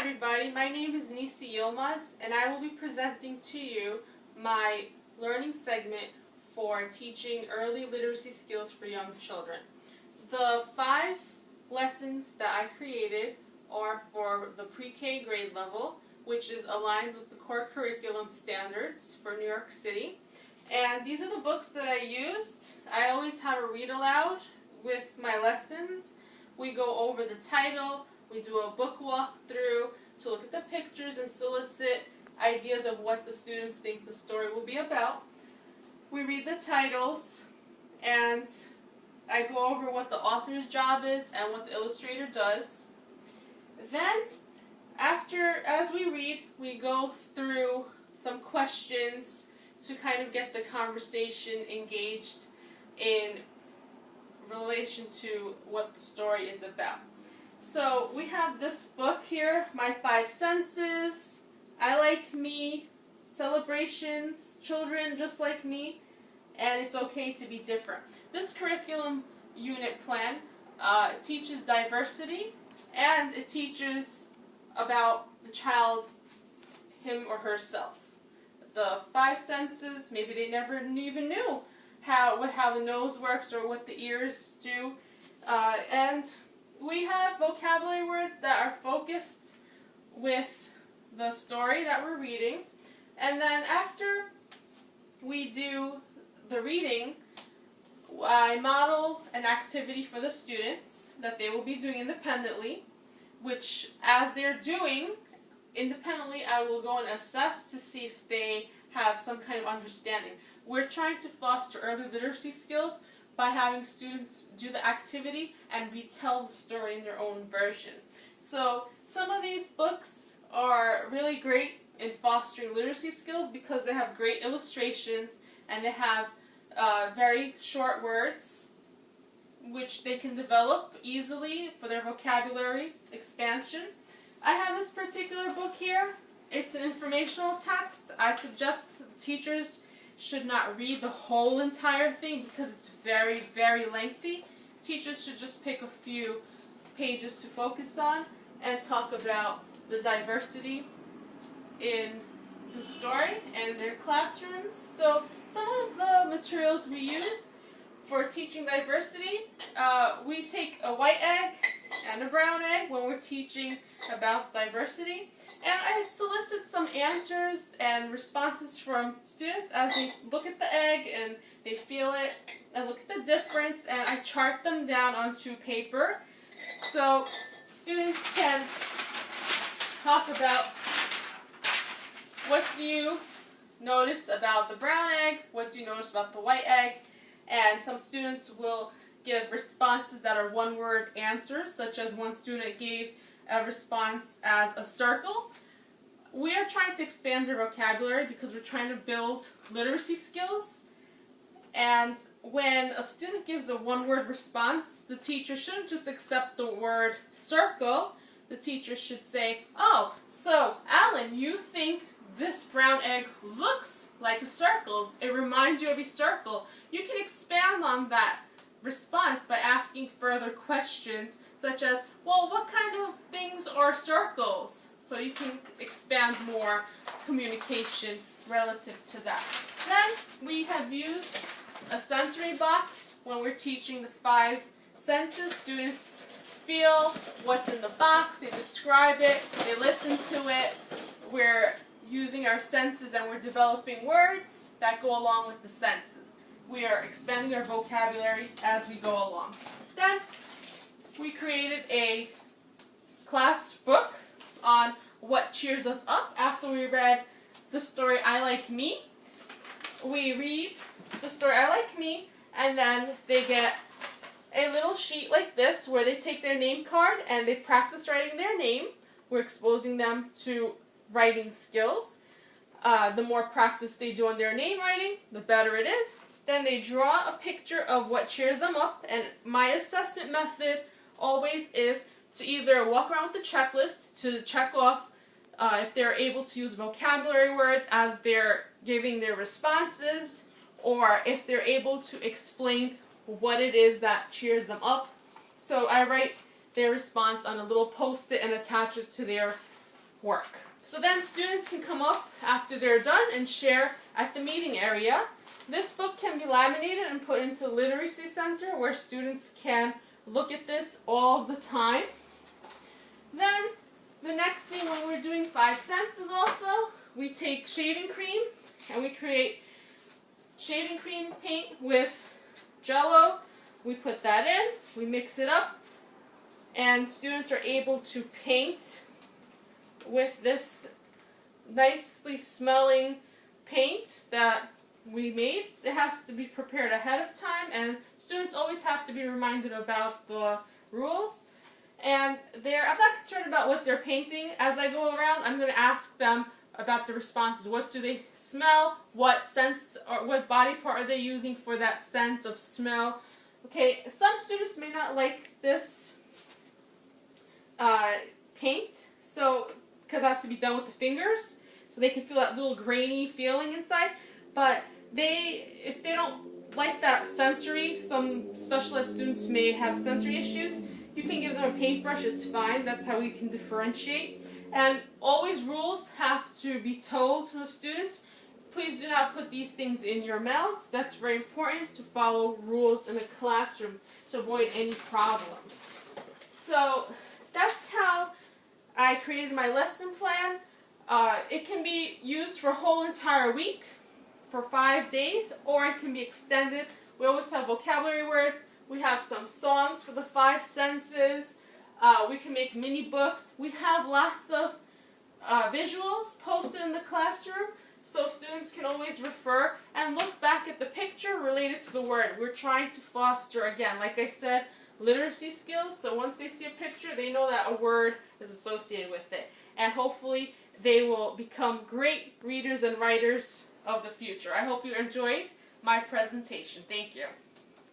everybody, my name is Nisi Yilmaz and I will be presenting to you my learning segment for teaching early literacy skills for young children. The 5 lessons that I created are for the pre-K grade level, which is aligned with the core curriculum standards for New York City. And these are the books that I used. I always have a read aloud with my lessons. We go over the title, we do a book walkthrough to look at the pictures and solicit ideas of what the students think the story will be about. We read the titles and I go over what the author's job is and what the illustrator does. Then, as we read, we go through some questions to kind of get the conversation engaged in relation to what the story is about. So we have this book here, My 5 Senses, I Like Me, Celebrations, Children Just Like Me, and It's Okay to Be Different. This curriculum unit plan teaches diversity, and it teaches about the child, him or herself. The 5 senses, maybe they never even knew how the nose works or what the ears do, and we have vocabulary words that are focused with the story that we're reading. And then after we do the reading, I model an activity for the students that they will be doing independently, which as they're doing independently, I will go and assess to see if they have some kind of understanding. We're trying to foster early literacy skills by having students do the activity and retell the story in their own version. So some of these books are really great in fostering literacy skills because they have great illustrations and they have very short words which they can develop easily for their vocabulary expansion. I have this particular book here. It's an informational text. I suggest teachers should not read the whole entire thing because it's very, very lengthy. Teachers should just pick a few pages to focus on and talk about the diversity in the story and in their classrooms. So some of the materials we use for teaching diversity, we take a white egg and a brown egg when we're teaching about diversity. And I solicit some answers and responses from students as they look at the egg and they feel it and look at the difference, and I chart them down onto paper so students can talk about what do you notice about the brown egg, what do you notice about the white egg, and some students will give responses that are one-word answers, such as one student gave a response as a circle. We are trying to expand their vocabulary because we're trying to build literacy skills. And when a student gives a one-word response, the teacher shouldn't just accept the word circle. The teacher should say, "Oh, so Alan, you think this brown egg looks like a circle. It reminds you of a circle." You can expand on that response by asking further questions, such as, well, what kind of things are circles? So you can expand more communication relative to that. Then we have used a sensory box when we're teaching the 5 senses. Students feel what's in the box, they describe it, they listen to it. We're using our senses and we're developing words that go along with the senses. We are expanding our vocabulary as we go along. Then we created a class book on what cheers us up after we read the story I Like Me. We read the story I Like Me, and then they get a little sheet like this where they take their name card and they practice writing their name. We're exposing them to writing skills. The more practice they do on their name writing, the better it is. Then they draw a picture of what cheers them up, and my assessment method always is to either walk around with the checklist to check off if they're able to use vocabulary words as they're giving their responses, or if they're able to explain what it is that cheers them up. So I write their response on a little post-it and attach it to their work. So then students can come up after they're done and share at the meeting area. This book can be laminated and put into the Literacy Center where students can look at this all the time. Then the next thing when we're doing 5 cents is also we take shaving cream and we create shaving cream paint with Jell-O. We put that in, we mix it up, and students are able to paint with this nicely smelling paint that we made. It has to be prepared ahead of time, and students always have to be reminded about the rules. And I'm not concerned about what they're painting. As I go around, I'm going to ask them about the responses. What do they smell? What sense or what body part are they using for that sense of smell? Okay, some students may not like this paint, because it has to be done with the fingers, so they can feel that little grainy feeling inside. But if they don't like that sensory, some special ed students may have sensory issues, you can give them a paintbrush, it's fine. That's how we can differentiate. And always rules have to be told to the students. Please do not put these things in your mouths. That's very important to follow rules in a classroom to avoid any problems. So that's how I created my lesson plan. It can be used for a whole entire week, for 5 days, or it can be extended. We always have vocabulary words. We have some songs for the 5 senses. We can make mini books. We have lots of visuals posted in the classroom, so students can always refer and look back at the picture related to the word. We're trying to foster, again, like I said, literacy skills, so once they see a picture, they know that a word is associated with it. And hopefully they will become great readers and writers of the future. I hope you enjoyed my presentation. Thank you.